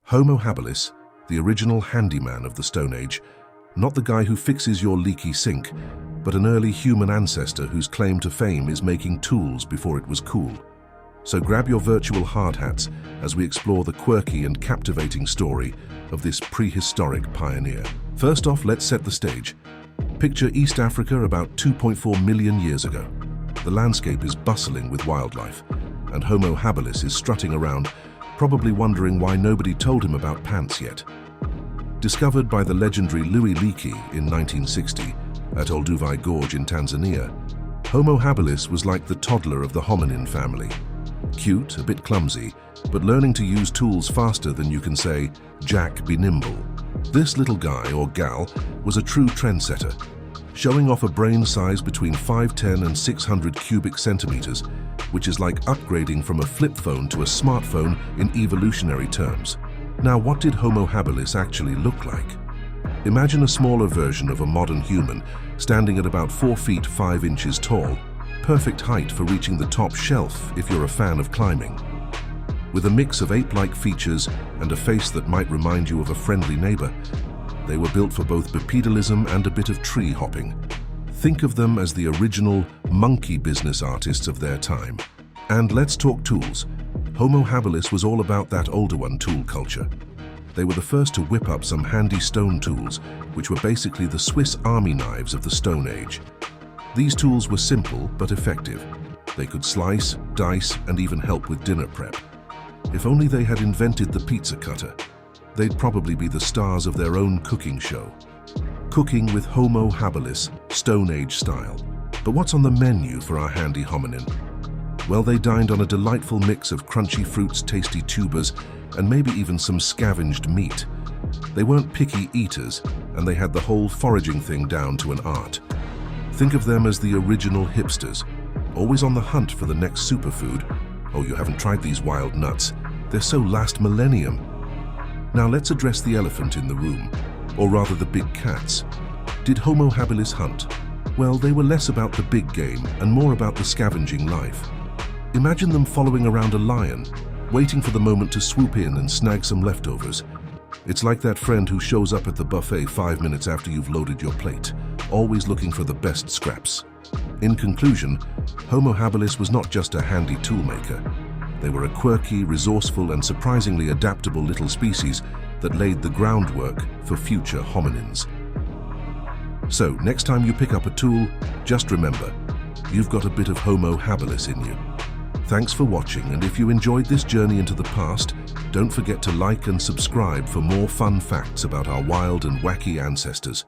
Homo habilis, the original handyman of the Stone Age, not the guy who fixes your leaky sink, but an early human ancestor whose claim to fame is making tools before it was cool. So grab your virtual hard hats as we explore the quirky and captivating story of this prehistoric pioneer. First off, let's set the stage. Picture East Africa about 2.4 million years ago. The landscape is bustling with wildlife, and Homo habilis is strutting around, probably wondering why nobody told him about pants yet. Discovered by the legendary Louis Leakey in 1960 at Olduvai Gorge in Tanzania, Homo habilis was like the toddler of the hominin family. Cute, a bit clumsy, but learning to use tools faster than you can say, "Jack, be nimble." This little guy or gal was a true trendsetter, showing off a brain size between 510 and 600 cubic centimeters, which is like upgrading from a flip phone to a smartphone in evolutionary terms. Now, what did Homo habilis actually look like? Imagine a smaller version of a modern human, standing at about 4 feet 5 inches tall, perfect height for reaching the top shelf if you're a fan of climbing. With a mix of ape-like features and a face that might remind you of a friendly neighbor, they were built for both bipedalism and a bit of tree hopping. Think of them as the original monkey business artists of their time. And let's talk tools. Homo habilis was all about that older one tool culture. They were the first to whip up some handy stone tools, which were basically the Swiss army knives of the Stone Age. These tools were simple but effective. They could slice, dice, and even help with dinner prep. If only they had invented the pizza cutter, they'd probably be the stars of their own cooking show. Cooking with Homo habilis, Stone Age style. But what's on the menu for our handy hominin? Well, they dined on a delightful mix of crunchy fruits, tasty tubers, and maybe even some scavenged meat. They weren't picky eaters, and they had the whole foraging thing down to an art. Think of them as the original hipsters, always on the hunt for the next superfood. Oh, you haven't tried these wild nuts? They're so last millennium. Now let's address the elephant in the room, or rather the big cats. Did Homo habilis hunt? Well, they were less about the big game and more about the scavenging life. Imagine them following around a lion, waiting for the moment to swoop in and snag some leftovers. It's like that friend who shows up at the buffet 5 minutes after you've loaded your plate, always looking for the best scraps. In conclusion, Homo habilis was not just a handy toolmaker. They were a quirky, resourceful, and surprisingly adaptable little species that laid the groundwork for future hominins. So, next time you pick up a tool, just remember, you've got a bit of Homo habilis in you. Thanks for watching, and if you enjoyed this journey into the past, don't forget to like and subscribe for more fun facts about our wild and wacky ancestors.